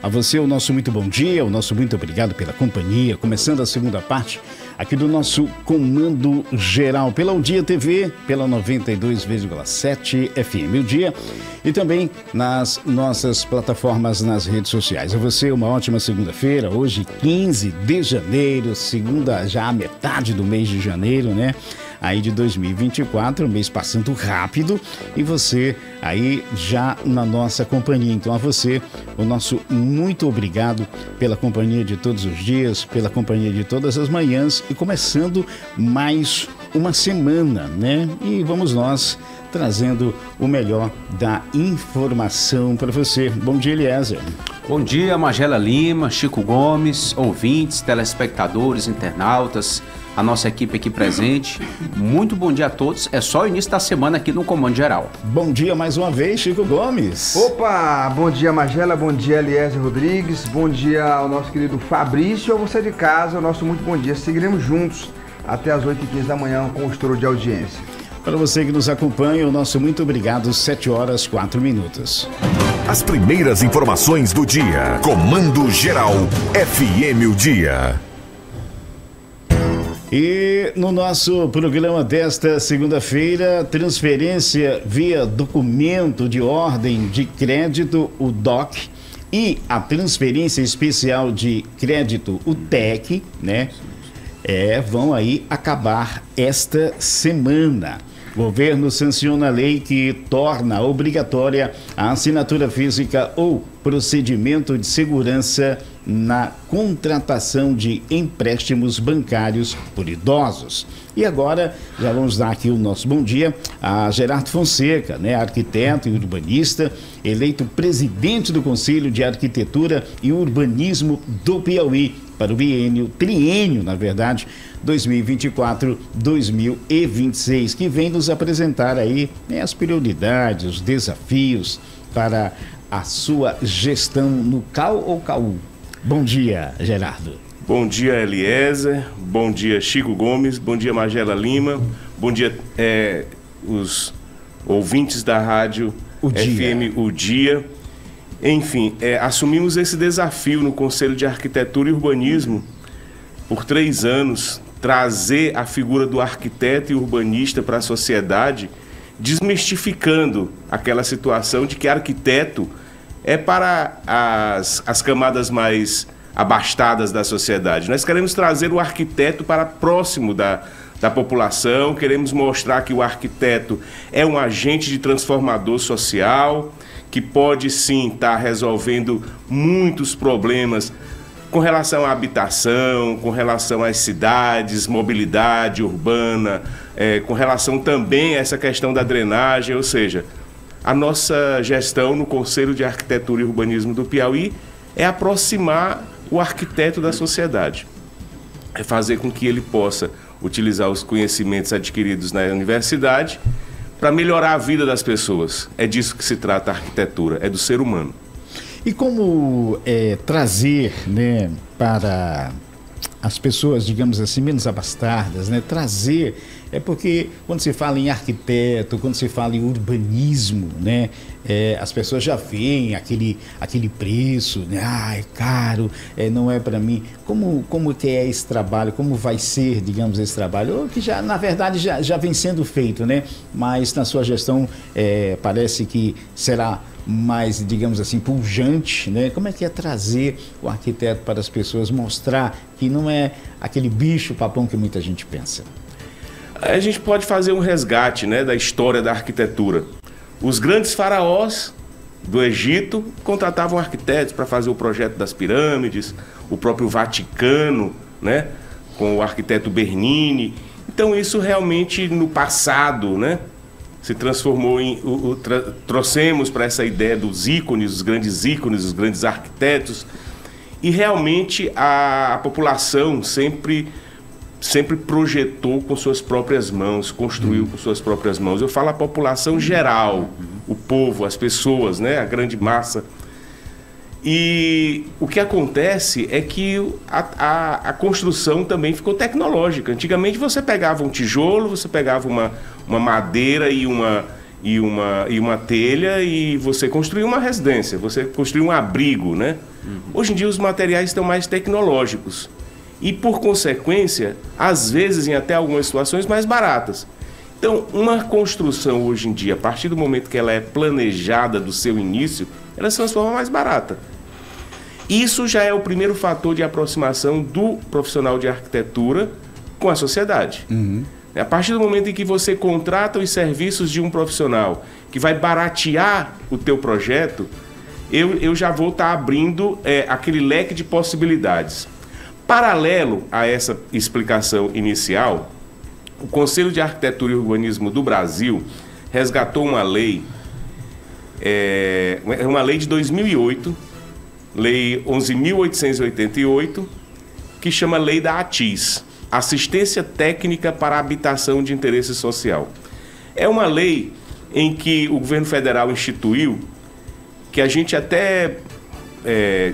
A você o nosso muito bom dia, o nosso muito obrigado pela companhia. Começando a segunda parte aqui do nosso Comando Geral pela O Dia TV, pela 92,7 FM O Dia e também nas nossas plataformas nas redes sociais. A você uma ótima segunda-feira, hoje 15 de janeiro, segunda já a metade do mês de janeiro, né? Aí de 2024, mês passando rápido e você aí já na nossa companhia. Então a você, o nosso muito obrigado pela companhia de todos os dias, pela companhia de todas as manhãs e começando mais uma semana, né? E vamos nós trazendo o melhor da informação para você. Bom dia, Eliezer. Bom dia, Magela Lima, Chico Gomes, ouvintes, telespectadores, internautas, a nossa equipe aqui presente. Muito bom dia a todos. É só o início da semana aqui no Comando Geral. Bom dia mais uma vez, Chico Gomes. Opa, bom dia, Magela, bom dia, Eliezer Rodrigues, bom dia ao nosso querido Fabrício, a você de casa, o nosso muito bom dia. Seguiremos juntos até as 8h15 da manhã com o estouro de audiência. Para você que nos acompanha, o nosso muito obrigado, 7h04. As primeiras informações do dia. Comando Geral, FM O Dia. E no nosso programa desta segunda-feira, transferência via documento de ordem de crédito, o DOC, e a transferência especial de crédito, o TEC, né? Vão aí acabar esta semana. O governo sanciona a lei que torna obrigatória a assinatura física ou procedimento de segurança na contratação de empréstimos bancários por idosos. E agora, já vamos dar aqui o nosso bom dia a Gerardo Fonseca, né, arquiteto e urbanista, eleito presidente do Conselho de Arquitetura e Urbanismo do Piauí para o triênio, na verdade, 2024-2026, que vem nos apresentar aí, né, as prioridades, os desafios para a sua gestão no CAU ou CAU. Bom dia, Gerardo. Bom dia, Eliezer. Bom dia, Chico Gomes. Bom dia, Magela Lima. Bom dia, os ouvintes da rádio FM O Dia. Enfim, assumimos esse desafio no Conselho de Arquitetura e Urbanismo por 3 anos, trazer a figura do arquiteto e urbanista para a sociedade, desmistificando aquela situação de que arquiteto é para as camadas mais abastadas da sociedade. Nós queremos trazer o arquiteto para próximo da população, queremos mostrar que o arquiteto é um agente de transformador social, que pode sim estar resolvendo muitos problemas com relação à habitação, com relação às cidades, mobilidade urbana, com relação também a essa questão da drenagem, ou seja, a nossa gestão no Conselho de Arquitetura e Urbanismo do Piauí é aproximar o arquiteto da sociedade, é fazer com que ele possa utilizar os conhecimentos adquiridos na universidade para melhorar a vida das pessoas. É disso que se trata a arquitetura, é do ser humano. E como trazer, né, para as pessoas, digamos assim, menos abastadas, né, trazer, porque quando se fala em arquiteto, quando se fala em urbanismo, né, as pessoas já veem aquele preço, né, é caro, não é para mim. Como que é esse trabalho, como vai ser, digamos, esse trabalho, ou que já, na verdade, já vem sendo feito, né, mas na sua gestão parece que será mais, digamos assim, pujante, né? Como é que é trazer o arquiteto para as pessoas, mostrar que não é aquele bicho papão que muita gente pensa? A gente pode fazer um resgate, né, da história da arquitetura. Os grandes faraós do Egito contratavam arquitetos para fazer o projeto das pirâmides, o próprio Vaticano, né, com o arquiteto Bernini. Então isso realmente no passado, né, se transformou em... trouxemos para essa ideia dos ícones, os grandes arquitetos, e realmente a população sempre projetou com suas próprias mãos, construiu com suas próprias mãos. Eu falo a população geral, o povo, as pessoas, né, a grande massa. E o que acontece é que a construção também ficou tecnológica. Antigamente você pegava um tijolo, você pegava uma madeira e e uma telha e você construir uma residência, você construir um abrigo, né? Hoje em dia os materiais estão mais tecnológicos e, por consequência, às vezes, em até algumas situações, mais baratas. Então, uma construção hoje em dia, a partir do momento que ela é planejada do seu início, ela se transforma mais barata. Isso já é o primeiro fator de aproximação do profissional de arquitetura com a sociedade. A partir do momento em que você contrata os serviços de um profissional que vai baratear o teu projeto, eu já vou estar abrindo aquele leque de possibilidades. Paralelo a essa explicação inicial, o Conselho de Arquitetura e Urbanismo do Brasil resgatou uma lei, uma lei de 2008, Lei 11.888, que chama Lei da ATIS, Assistência Técnica para a Habitação de Interesse Social. É uma lei em que o governo federal instituiu, que a gente até,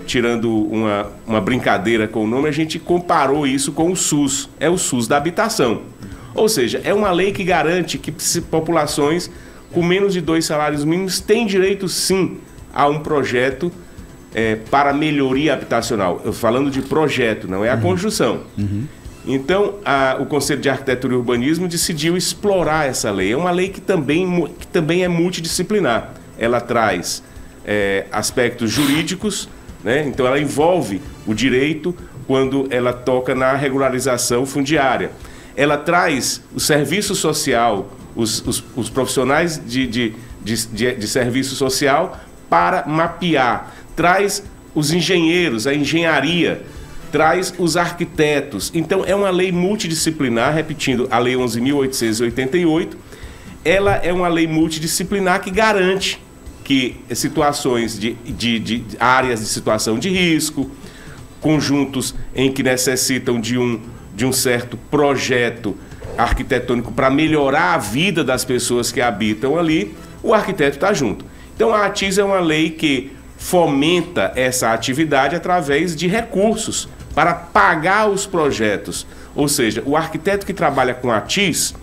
tirando uma brincadeira com o nome, a gente comparou isso com o SUS. É o SUS da habitação. Ou seja, é uma lei que garante que populações com menos de 2 salários mínimos têm direito, sim, a um projeto para melhoria habitacional. Eu falando de projeto, não é a construção. Então, o Conselho de Arquitetura e Urbanismo decidiu explorar essa lei. É uma lei que também é multidisciplinar. Ela traz aspectos jurídicos, né? Então ela envolve o direito quando ela toca na regularização fundiária. Ela traz o serviço social, os profissionais de serviço social para mapear. Traz os engenheiros, a engenharia, traz os arquitetos. Então, é uma lei multidisciplinar, repetindo, a Lei 11.888, ela é uma lei multidisciplinar que garante que situações de áreas de situação de risco, conjuntos em que necessitam de um certo projeto arquitetônico para melhorar a vida das pessoas que habitam ali, o arquiteto está junto. Então, a ATIS é uma lei que fomenta essa atividade através de recursos para pagar os projetos. Ou seja, o arquiteto que trabalha com a ATIS,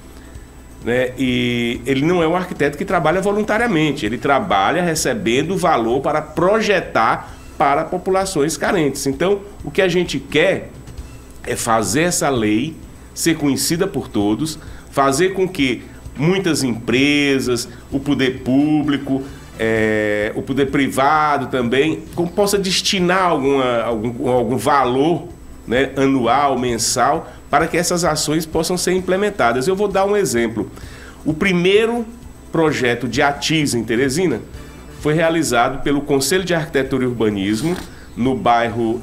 né, e ele não é um arquiteto que trabalha voluntariamente, ele trabalha recebendo valor para projetar para populações carentes. Então, o que a gente quer é fazer essa lei ser conhecida por todos, fazer com que muitas empresas, o poder público, o poder privado também, possa destinar algum valor, né, anual, mensal, para que essas ações possam ser implementadas. Eu vou dar um exemplo. O primeiro projeto de ATIS em Teresina foi realizado pelo Conselho de Arquitetura e Urbanismo, no bairro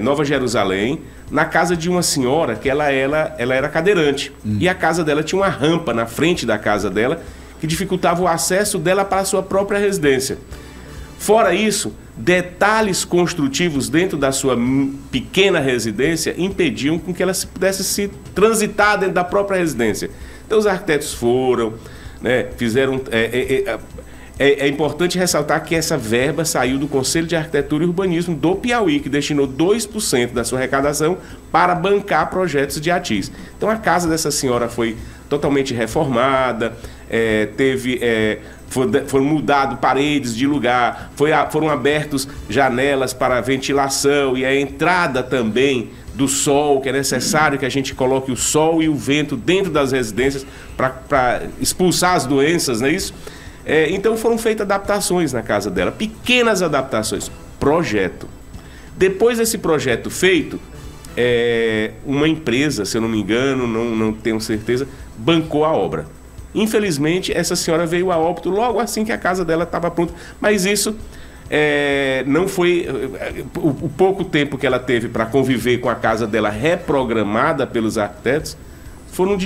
Nova Jerusalém, na casa de uma senhora que ela era cadeirante. E a casa dela tinha uma rampa na frente da casa dela, que dificultava o acesso dela para a sua própria residência. Fora isso, detalhes construtivos dentro da sua pequena residência impediam com que ela pudesse se transitar dentro da própria residência. Então os arquitetos foram, né, fizeram... É importante ressaltar que essa verba saiu do Conselho de Arquitetura e Urbanismo do Piauí, que destinou 2% da sua arrecadação para bancar projetos de ATIS. Então a casa dessa senhora foi totalmente reformada, foram mudadas paredes de lugar, foram abertas janelas para ventilação e a entrada também do sol, que é necessário que a gente coloque o sol e o vento dentro das residências para expulsar as doenças, não é isso? Então foram feitas adaptações na casa dela, pequenas adaptações, projeto. Depois desse projeto feito, uma empresa, se eu não me engano, não tenho certeza, bancou a obra. Infelizmente, essa senhora veio a óbito logo assim que a casa dela estava pronta, mas isso não foi... O pouco tempo que ela teve para conviver com a casa dela reprogramada pelos arquitetos foram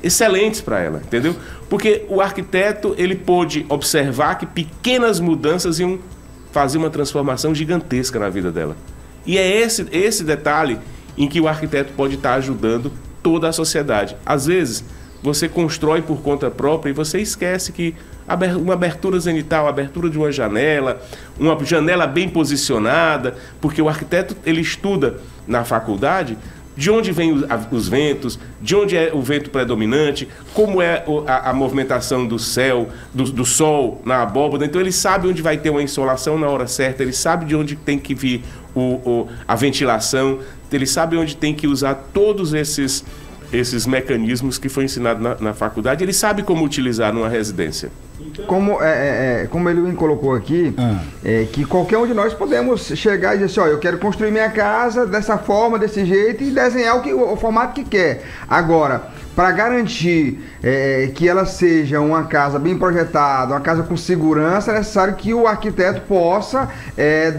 excelentes para ela, entendeu? Porque o arquiteto, ele pôde observar que pequenas mudanças iam fazer uma transformação gigantesca na vida dela. E é esse detalhe em que o arquiteto pode estar ajudando toda a sociedade. Às vezes, você constrói por conta própria e você esquece que uma abertura zenital, a abertura de uma janela bem posicionada, porque o arquiteto, ele estuda na faculdade de onde vêm os ventos, de onde é o vento predominante, como é a movimentação do céu, do sol na abóbora. Então ele sabe onde vai ter uma insolação na hora certa, ele sabe de onde tem que vir a ventilação, ele sabe onde tem que usar todos esses mecanismos que foi ensinado na faculdade, ele sabe como utilizar numa residência. Como ele me colocou aqui, que qualquer um de nós podemos chegar e dizer assim, ó, eu quero construir minha casa dessa forma, desse jeito, e desenhar o formato que quer. Agora, para garantir que ela seja uma casa bem projetada, uma casa com segurança, é necessário que o arquiteto possa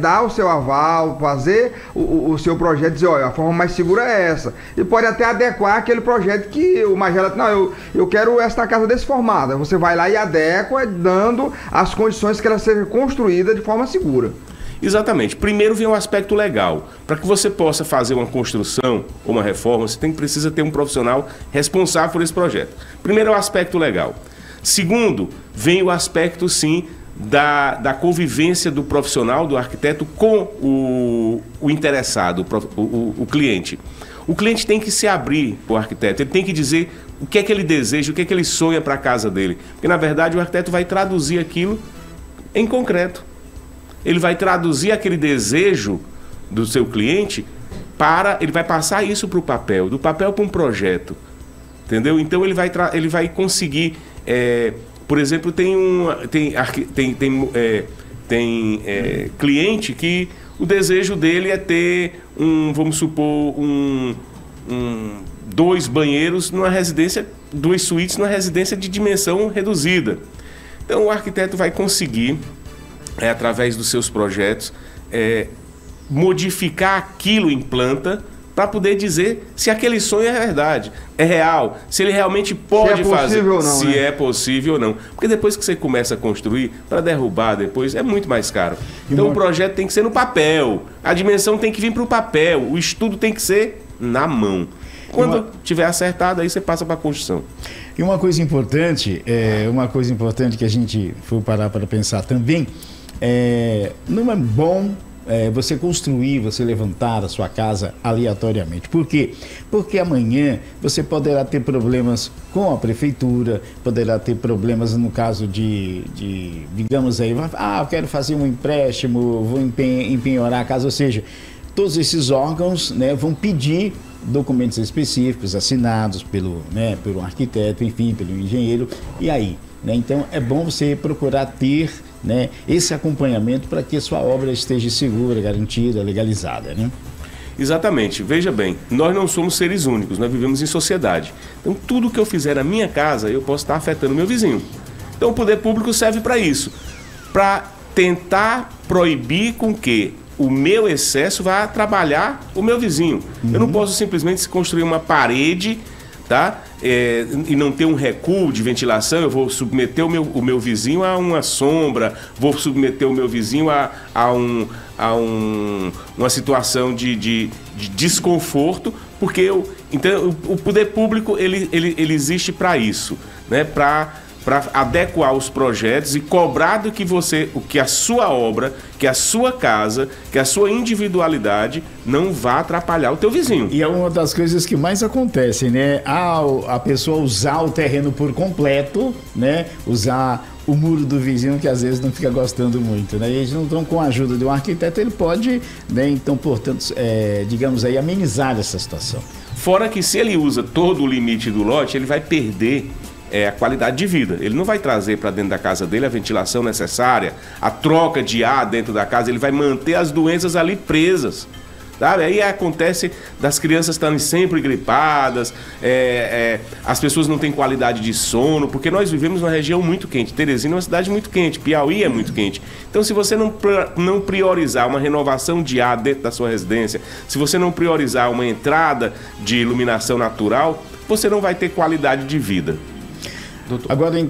dar o seu aval, fazer o seu projeto, dizer, olha, a forma mais segura é essa. E pode até adequar aquele projeto que o Magela, não, eu quero esta casa desse formato. Você vai lá e adequa, dando as condições que ela seja construída de forma segura. Exatamente. Primeiro vem o aspecto legal. Para que você possa fazer uma construção ou uma reforma, você precisa ter um profissional responsável por esse projeto. Primeiro é o aspecto legal. Segundo, vem o aspecto, sim, da convivência do profissional, do arquiteto, com o interessado, o cliente. O cliente tem que se abrir para o arquiteto, ele tem que dizer o que é que ele deseja, o que é que ele sonha para a casa dele. Porque, na verdade, o arquiteto vai traduzir aquilo em concreto. Ele vai traduzir aquele desejo do seu cliente ele vai passar isso para o papel, do papel para um projeto, entendeu? Então ele vai conseguir, por exemplo, tem cliente que o desejo dele é ter vamos supor, 2 banheiros numa residência, 2 suítes numa residência de dimensão reduzida. Então o arquiteto vai conseguir, através dos seus projetos, modificar aquilo em planta para poder dizer se aquele sonho é verdade, é real, se ele realmente pode fazer, se é possível ou não. Porque depois que você começa a construir, para derrubar depois é muito mais caro. Então o projeto tem que ser no papel, a dimensão tem que vir para o papel, o estudo tem que ser na mão. Quando tiver acertado, aí você passa para a construção. E uma coisa importante que a gente foi parar para pensar também, não é bom você construir, você levantar a sua casa aleatoriamente. Por quê? Porque amanhã você poderá ter problemas com a prefeitura, poderá ter problemas no caso digamos aí, eu quero fazer um empréstimo, vou empenhorar a casa, ou seja, todos esses órgãos, né, vão pedir documentos específicos assinados pelo arquiteto, enfim, pelo engenheiro, e aí? Né? Então é bom você procurar ter, né, esse acompanhamento para que a sua obra esteja segura, garantida, legalizada, né? Exatamente. Veja bem, nós não somos seres únicos, nós vivemos em sociedade. Então tudo que eu fizer na minha casa, eu posso estar afetando o meu vizinho. Então o poder público serve para isso, para tentar proibir com que o meu excesso vá trabalhar o meu vizinho. Eu não posso simplesmente construir uma parede, tá? E não ter um recuo de ventilação. Eu vou submeter o meu vizinho a uma sombra, vou submeter o meu vizinho a uma situação de desconforto, porque então, o poder público ele existe para isso, né? Para adequar os projetos e cobrar do que a sua obra, que a sua casa, que a sua individualidade não vá atrapalhar o teu vizinho. E é uma das coisas que mais acontecem, né? A pessoa usar o terreno por completo, né? Usar o muro do vizinho, que às vezes não fica gostando muito, né? E eles não estão com a ajuda de um arquiteto, ele pode, né? Então, portanto, digamos aí, amenizar essa situação. Fora que se ele usa todo o limite do lote, ele vai perder a qualidade de vida. Ele não vai trazer para dentro da casa dele a ventilação necessária, a troca de ar dentro da casa, ele vai manter as doenças ali presas. Sabe? Aí acontece das crianças estarem sempre gripadas, as pessoas não têm qualidade de sono, porque nós vivemos numa região muito quente. Teresina é uma cidade muito quente, Piauí é muito quente. Então, se você não priorizar uma renovação de ar dentro da sua residência, se você não priorizar uma entrada de iluminação natural, você não vai ter qualidade de vida. Doutor, agora,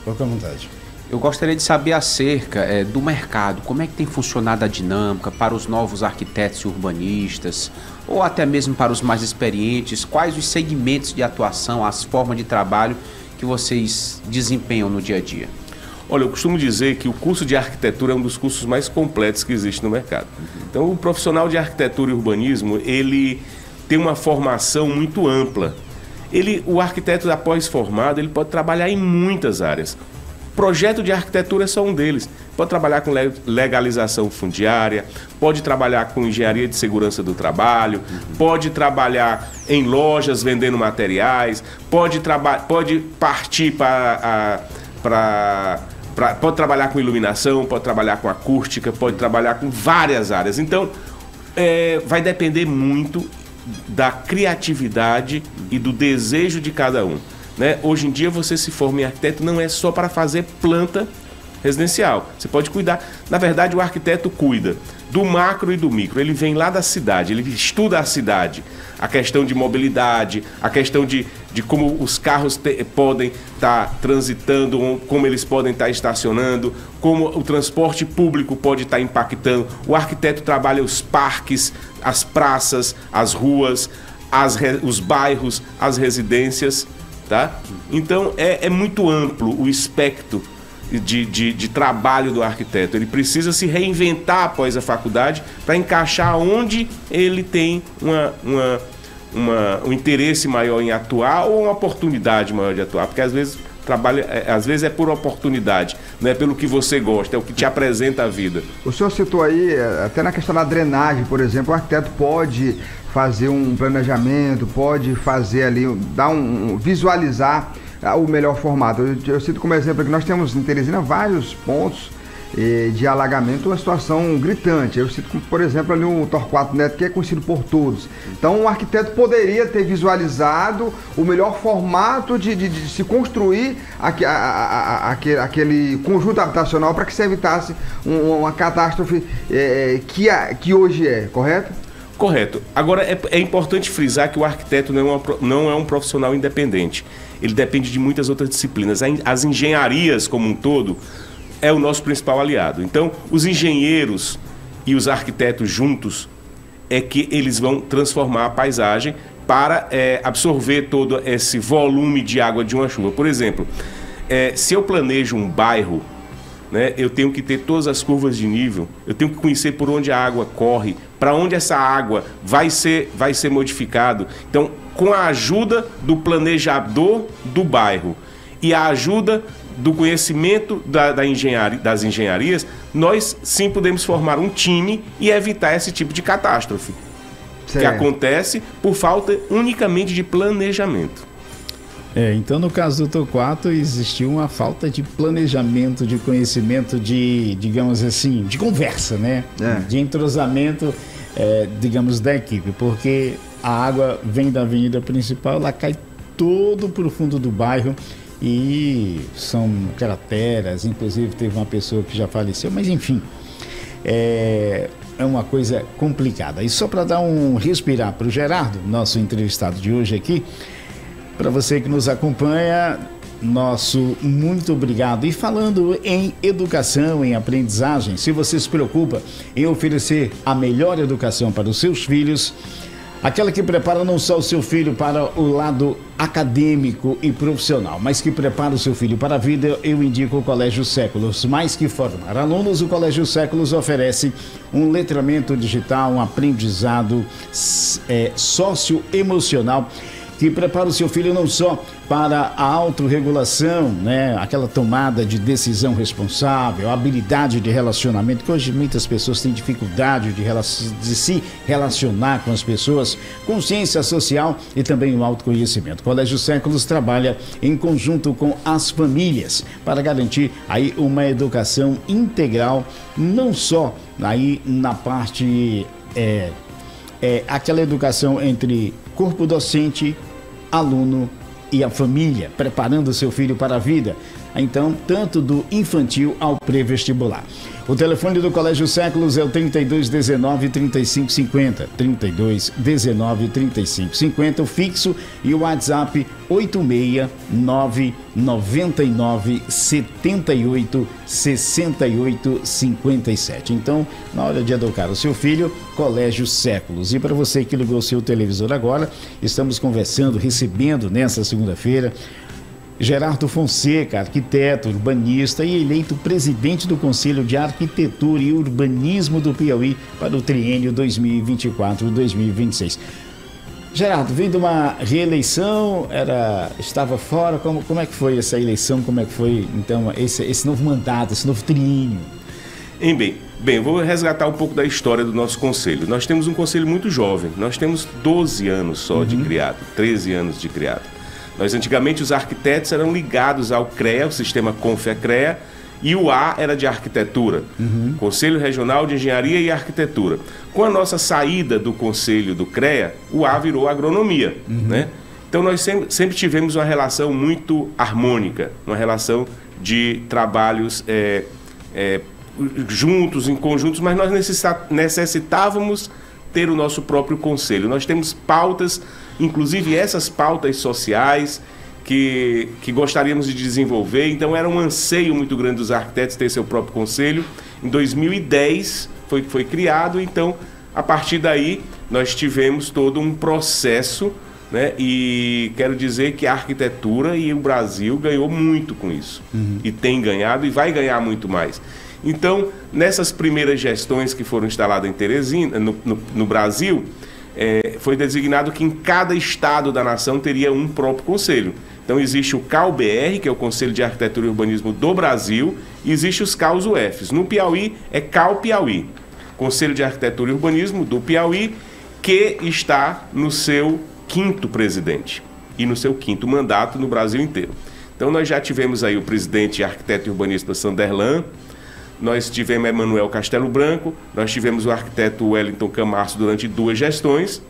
qual que é a vontade? Eu gostaria de saber acerca do mercado, como é que tem funcionado a dinâmica para os novos arquitetos e urbanistas, ou até mesmo para os mais experientes, quais os segmentos de atuação, as formas de trabalho que vocês desempenham no dia a dia? Olha, eu costumo dizer que o curso de arquitetura é um dos cursos mais completos que existe no mercado. Então, o profissional de arquitetura e urbanismo, ele ter uma formação muito ampla. O arquiteto após formado, ele pode trabalhar em muitas áreas. Projeto de arquitetura é só um deles. Pode trabalhar com legalização fundiária, pode trabalhar com engenharia de segurança do trabalho, pode trabalhar em lojas vendendo materiais, pode partir pode trabalhar com iluminação, pode trabalhar com acústica, pode trabalhar com várias áreas. Então, vai depender muito da criatividade e do desejo de cada um, né? Hoje em dia, você se forma em arquiteto não é só para fazer planta residencial. Você pode cuidar. Na verdade, o arquiteto cuida do macro e do micro. Ele vem lá da cidade, ele estuda a cidade, a questão de mobilidade, a questão de como os carros podem estar transitando, como eles podem estar estacionando, como o transporte público pode estar impactando. O arquiteto trabalha os parques, as praças, as ruas, os bairros, as residências, tá? Então é muito amplo o espectro de trabalho do arquiteto. Ele precisa se reinventar após a faculdade para encaixar onde ele tem um interesse maior em atuar ou uma oportunidade maior de atuar, porque às vezes é por oportunidade, não é pelo que você gosta, é o que te apresenta a vida. O senhor citou aí, até na questão da drenagem, por exemplo, o arquiteto pode fazer um planejamento, pode fazer ali, visualizar o melhor formato. Eu cito como exemplo que nós temos em Teresina vários pontos de alagamento, uma situação gritante. Eu cito, por exemplo, ali o Torquato Neto, que é conhecido por todos. Então, o arquiteto poderia ter visualizado o melhor formato de se construir aquele conjunto habitacional para que se evitasse uma catástrofe que hoje é, correto? Correto. Agora, é importante frisar que o arquiteto não é um profissional independente. Ele depende de muitas outras disciplinas. As engenharias, como um todo, é o nosso principal aliado. Então, os engenheiros e os arquitetos juntos é que eles vão transformar a paisagem para absorver todo esse volume de água de uma chuva. Por exemplo, se eu planejo um bairro, né, eu tenho que ter todas as curvas de nível, eu tenho que conhecer por onde a água corre, para onde essa água vai ser modificado. Então, com a ajuda do planejador do bairro e a ajuda do conhecimento das engenharias, nós sim podemos formar um time e evitar esse tipo de catástrofe, que acontece por falta unicamente de planejamento. Então no caso do Torquato existiu uma falta de planejamento, de conhecimento, digamos assim, de conversa, né? De entrosamento, digamos, da equipe, porque a água vem da avenida principal, ela cai todo pro fundo do bairro e são crateras, inclusive teve uma pessoa que já faleceu, mas enfim, é uma coisa complicada. E só para dar um respirar para o Gerardo, nosso entrevistado de hoje aqui, para você que nos acompanha, nosso muito obrigado. E falando em educação, em aprendizagem, se você se preocupa em oferecer a melhor educação para os seus filhos, aquela que prepara não só o seu filho para o lado acadêmico e profissional, mas que prepara o seu filho para a vida, eu indico o Colégio Séculos. Mais que formar alunos, o Colégio Séculos oferece um letramento digital, um aprendizado socioemocional, que prepara o seu filho não só para a autorregulação, né? Aquela tomada de decisão responsável, habilidade de relacionamento, que hoje muitas pessoas têm dificuldade de se relacionar com as pessoas, consciência social e também o autoconhecimento. O Colégio Séculos trabalha em conjunto com as famílias para garantir aí uma educação integral, não só aí na parte aquela educação entre corpo docente, aluno e a família, preparando o seu filho para a vida. Então, tanto do infantil ao pré-vestibular. O telefone do Colégio Séculos é o 3219-3550, 3219-3550, o fixo, e o WhatsApp 869-9978-6857. Então, na hora de educar o seu filho, Colégio Séculos. E para você que ligou o seu televisor agora, estamos conversando, recebendo nessa segunda-feira Gerardo Fonseca, arquiteto, urbanista e eleito presidente do Conselho de Arquitetura e Urbanismo do Piauí para o triênio 2024-2026. Gerardo, veio de uma reeleição, estava fora, como é que foi essa eleição, como é que foi, então, esse novo mandato, esse novo triênio? Bem, vou resgatar um pouco da história do nosso conselho. Nós temos um conselho muito jovem, nós temos 12 anos só de criado, 13 anos de criado. Nós, antigamente, os arquitetos eram ligados ao CREA, o sistema CONFEA-CREA, e o A era de arquitetura, Conselho Regional de Engenharia e Arquitetura. Com a nossa saída do conselho do CREA, o A virou agronomia, né? Então nós sempre tivemos uma relação muito harmônica, uma relação de trabalhos juntos, em conjuntos, mas nós necessitávamos ter o nosso próprio conselho. Nós temos pautas, inclusive essas pautas sociais, que gostaríamos de desenvolver, então era um anseio muito grande dos arquitetos ter seu próprio conselho. Em 2010 foi criado, então a partir daí nós tivemos todo um processo, né? E quero dizer que a arquitetura e o Brasil ganhou muito com isso, e tem ganhado e vai ganhar muito mais. Então, nessas primeiras gestões que foram instaladas em Teresina, no Brasil, foi designado que em cada estado da nação teria um próprio conselho. Então existe o CAU-BR, que é o Conselho de Arquitetura e Urbanismo do Brasil, e existe os CAUS-UFs. No Piauí é CAU-Piauí, Conselho de Arquitetura e Urbanismo do Piauí, que está no seu 5º presidente e no seu 5º mandato no Brasil inteiro. Então nós já tivemos aí o presidente arquiteto e urbanista Sanderlan, nós tivemos Emanuel Castelo Branco, nós tivemos o arquiteto Wellington Camarço durante 2 gestões,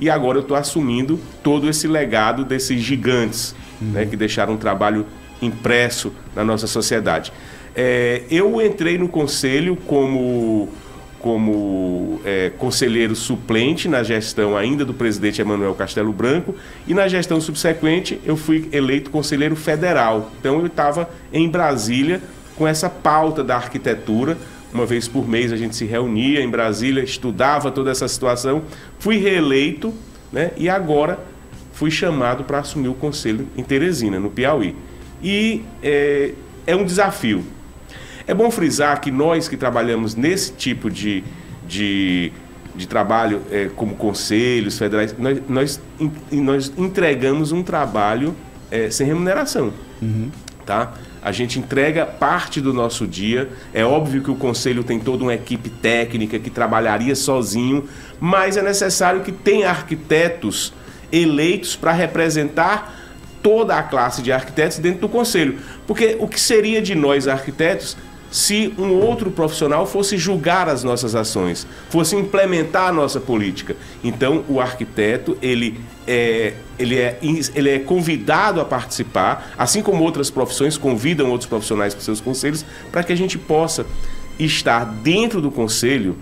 e agora eu estou assumindo todo esse legado desses gigantes, né, que deixaram um trabalho impresso na nossa sociedade. Eu entrei no conselho como conselheiro suplente na gestão ainda do presidente Emanuel Castelo Branco, e na gestão subsequente eu fui eleito conselheiro federal. Então eu estava em Brasília com essa pauta da arquitetura. Uma vez por mês a gente se reunia em Brasília, estudava toda essa situação, fui reeleito, né, e agora fui chamado para assumir o conselho em Teresina, no Piauí. E é um desafio. É bom frisar que nós que trabalhamos nesse tipo de trabalho, como conselhos federais, nós entregamos um trabalho sem remuneração, tá? A gente entrega parte do nosso dia. É óbvio que o conselho tem toda uma equipe técnica que trabalharia sozinho, mas é necessário que tenha arquitetos eleitos para representar toda a classe de arquitetos dentro do conselho. Porque o que seria de nós arquitetos se um outro profissional fosse julgar as nossas ações, fosse implementar a nossa política? Então, o arquiteto, ele é convidado a participar, assim como outras profissões convidam outros profissionais para os seus conselhos, para que a gente possa estar dentro do conselho.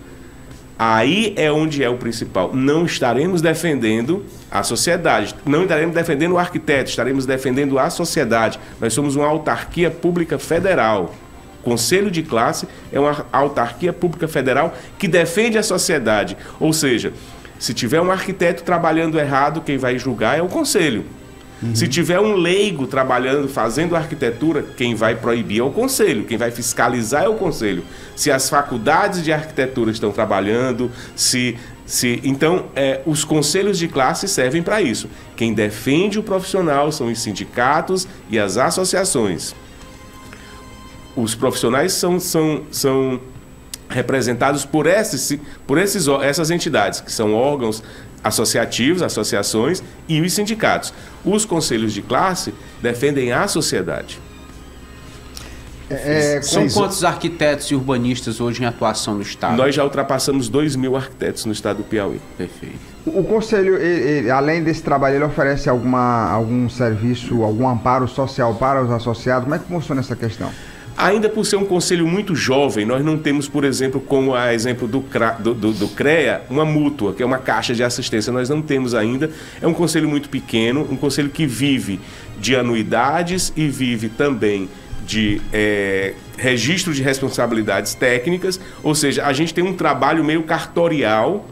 Aí é onde é o principal. Não estaremos defendendo a sociedade, não estaremos defendendo o arquiteto, estaremos defendendo a sociedade. Nós somos uma autarquia pública federal. Conselho de classe é uma autarquia pública federal que defende a sociedade. Ou seja, se tiver um arquiteto trabalhando errado, quem vai julgar é o conselho. Se tiver um leigo trabalhando, fazendo arquitetura, quem vai proibir é o conselho, quem vai fiscalizar é o conselho. Se as faculdades de arquitetura estão trabalhando, então, os conselhos de classe servem para isso. Quem defende o profissional são os sindicatos e as associações. Os profissionais são representados por essas entidades, que são órgãos associativos, associações e os sindicatos. Os conselhos de classe defendem a sociedade. São quantos arquitetos e urbanistas hoje em atuação no Estado? Nós já ultrapassamos 2.000 arquitetos no Estado do Piauí. Perfeito. O Conselho, além desse trabalho, ele oferece algum serviço, algum amparo social para os associados? Como é que funciona essa questão? Ainda por ser um conselho muito jovem, nós não temos, por exemplo, como a exemplo do CREA, uma mútua, que é uma caixa de assistência. Nós não temos ainda. É um conselho muito pequeno, um conselho que vive de anuidades e vive também de registro de responsabilidades técnicas. Ou seja, a gente tem um trabalho meio cartorial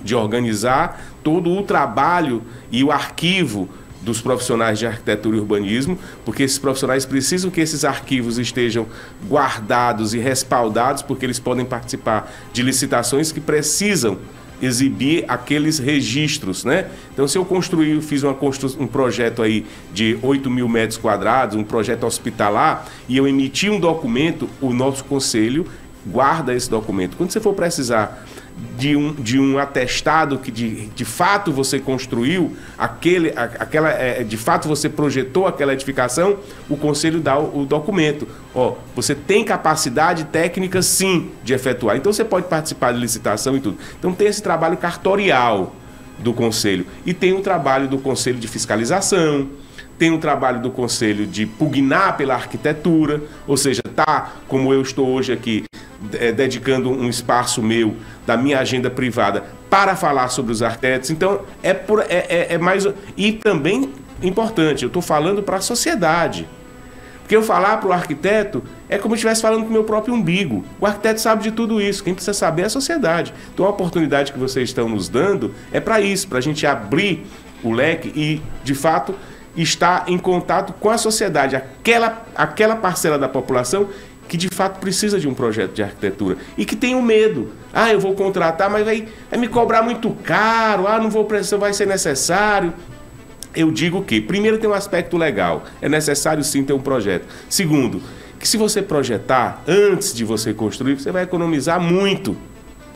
de organizar todo o trabalho e o arquivo dos profissionais de arquitetura e urbanismo, porque esses profissionais precisam que esses arquivos estejam guardados e respaldados, porque eles podem participar de licitações que precisam exibir aqueles registros, né? Então, se eu fiz um projeto aí de 8 mil metros quadrados, um projeto hospitalar, e eu emiti um documento, o nosso conselho guarda esse documento. Quando você for precisar de um atestado que de fato você construiu, de fato você projetou aquela edificação, o conselho dá o documento. Você tem capacidade técnica, sim, de efetuar. Então você pode participar de licitação e tudo. Então tem esse trabalho cartorial do conselho. E tem o trabalho do conselho de fiscalização, tem o trabalho do conselho de pugnar pela arquitetura, ou seja, como eu estou hoje aqui, dedicando um espaço meu, da minha agenda privada, para falar sobre os arquitetos. Então, é mais... E também, importante, eu estou falando para a sociedade. Porque eu falar para o arquiteto é como se eu estivesse falando com o meu próprio umbigo. O arquiteto sabe de tudo isso, quem precisa saber é a sociedade. Então, a oportunidade que vocês estão nos dando é para isso, para a gente abrir o leque e, de fato, estar em contato com a sociedade, aquela parcela da população que de fato precisa de um projeto de arquitetura e que tem um medo. Eu vou contratar, mas vai me cobrar muito caro, não vou precisar, vai ser necessário. Eu digo que, primeiro, tem um aspecto legal, é necessário sim ter um projeto. Segundo, que se você projetar antes de você construir, você vai economizar muito.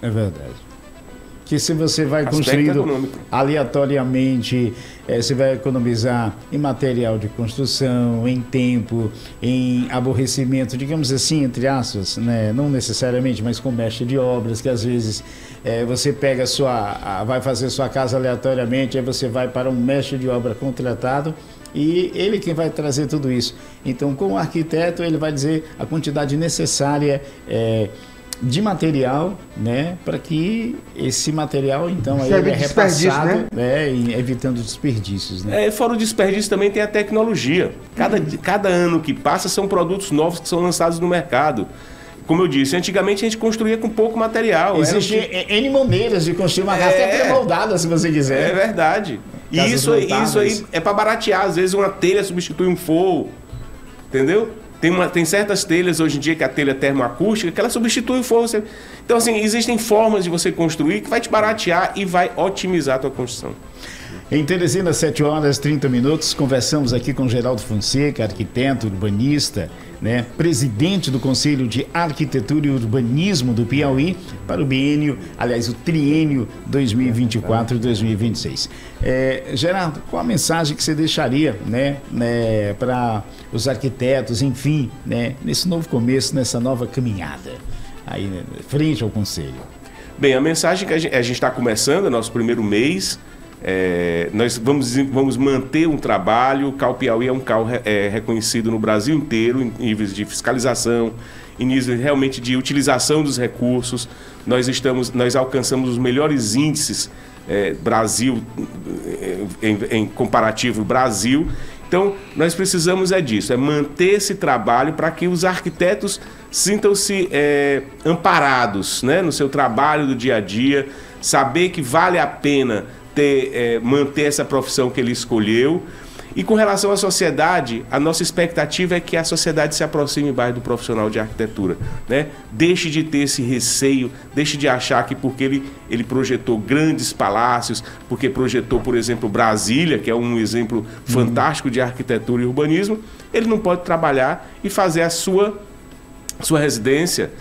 É verdade. Que se você vai construindo aleatoriamente, você vai economizar em material de construção, em tempo, em aborrecimento, digamos assim, entre aspas, né? Não necessariamente, mas com mestre de obras, que às vezes você pega vai fazer sua casa aleatoriamente, aí você vai para um mestre de obra contratado e ele quem vai trazer tudo isso. Então, com o arquiteto, ele vai dizer a quantidade necessária de material, né, para que esse material, então, aí é repassado, né, evitando desperdícios, né? Fora o desperdício, também tem a tecnologia. Cada ano que passa são produtos novos que são lançados no mercado. Como eu disse, antigamente a gente construía com pouco material. Existem N maneiras de construir uma casa, até pré-moldada, se você quiser. É verdade. E isso aí é para baratear. Às vezes uma telha substitui um forro, entendeu? Tem certas telhas hoje em dia, que a telha termoacústica, que ela substitui o forro. Então, assim, existem formas de você construir que vai te baratear e vai otimizar a tua construção. Em Teresina, 7h30, conversamos aqui com Geraldo Fonseca, arquiteto, urbanista, né, presidente do Conselho de Arquitetura e Urbanismo do Piauí, para o biênio, aliás, o triênio 2024-2026. Geraldo, qual a mensagem que você deixaria, né, para os arquitetos, enfim, né, nesse novo começo, nessa nova caminhada, aí, né, frente ao Conselho? Bem, a mensagem que a gente está começando, é nosso primeiro mês. Nós vamos manter um trabalho. O CAU Piauí é um CAU reconhecido no Brasil inteiro em níveis de fiscalização, em níveis realmente de utilização dos recursos. Nós alcançamos os melhores índices Brasil, em comparativo Brasil. Então, nós precisamos disso, manter esse trabalho para que os arquitetos sintam-se amparados, né, no seu trabalho do dia a dia, saber que vale a pena manter essa profissão que ele escolheu. E com relação à sociedade, a nossa expectativa é que a sociedade se aproxime mais do profissional de arquitetura, né? Deixe de ter esse receio, deixe de achar que porque ele projetou grandes palácios, porque projetou, por exemplo, Brasília, que é um exemplo fantástico de arquitetura e urbanismo, ele não pode trabalhar e fazer a sua residência,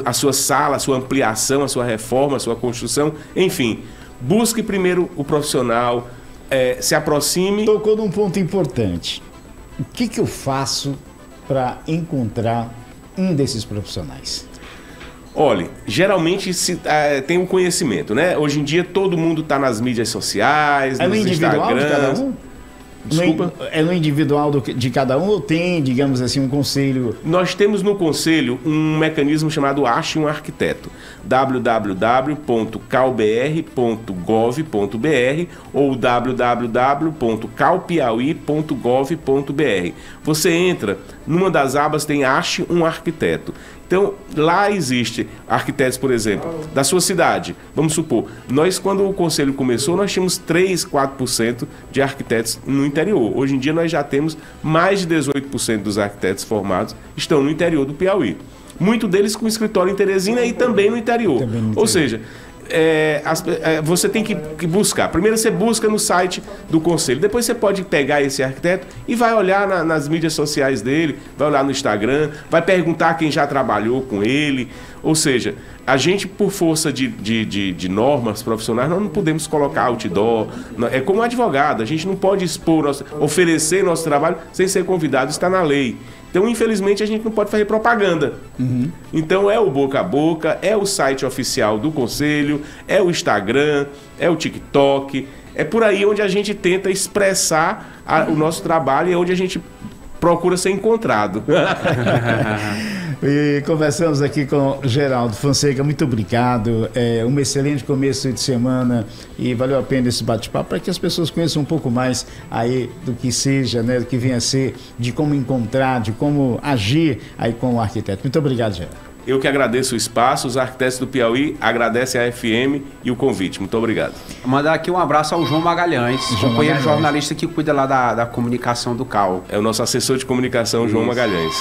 a sua sala, a sua ampliação, a sua reforma, a sua construção, enfim. Busque primeiro o profissional, se aproxime. Tocou num ponto importante. O que eu faço para encontrar um desses profissionais? Olha, geralmente tem um conhecimento, né? Hoje em dia todo mundo está nas mídias sociais, nos Instagrams. De cada um? Desculpa? É no individual de cada um ou tem, digamos assim, um conselho? Nós temos no conselho um mecanismo chamado Ache um Arquiteto. www.caubr.gov.br ou www.caupiauí.gov.br. Você entra, numa das abas tem Ache um Arquiteto. Então, lá existe arquitetos, por exemplo, da sua cidade. Vamos supor, quando o conselho começou, nós tínhamos 3, 4% de arquitetos no interior. Hoje em dia, nós já temos mais de 18% dos arquitetos formados estão no interior do Piauí. Muitos deles com escritório em Teresina e também no interior. Ou seja, você tem que buscar. Primeiro você busca no site do conselho, depois você pode pegar esse arquiteto e vai olhar nas mídias sociais dele, vai olhar no Instagram, vai perguntar quem já trabalhou com ele. Ou seja, a gente, por força de normas profissionais, nós não podemos colocar outdoor. É como advogado, a gente não pode oferecer nosso trabalho sem ser convidado, está na lei. Então, infelizmente, a gente não pode fazer propaganda. Então, é o boca a boca, é o site oficial do Conselho, é o Instagram, é o TikTok. É por aí onde a gente tenta expressar o nosso trabalho e é onde a gente procura ser encontrado. E conversamos aqui com Geraldo Fonseca, muito obrigado, um excelente começo de semana e valeu a pena esse bate-papo para que as pessoas conheçam um pouco mais aí do que seja, né, do que venha a ser, de como encontrar, de como agir aí com o arquiteto. Muito obrigado, Geraldo. Eu que agradeço o espaço, os arquitetos do Piauí agradecem a FM e o convite. Muito obrigado. Vou mandar aqui um abraço ao João Magalhães, companheiro jornalista que cuida lá da comunicação do CAU. É o nosso assessor de comunicação, João Magalhães.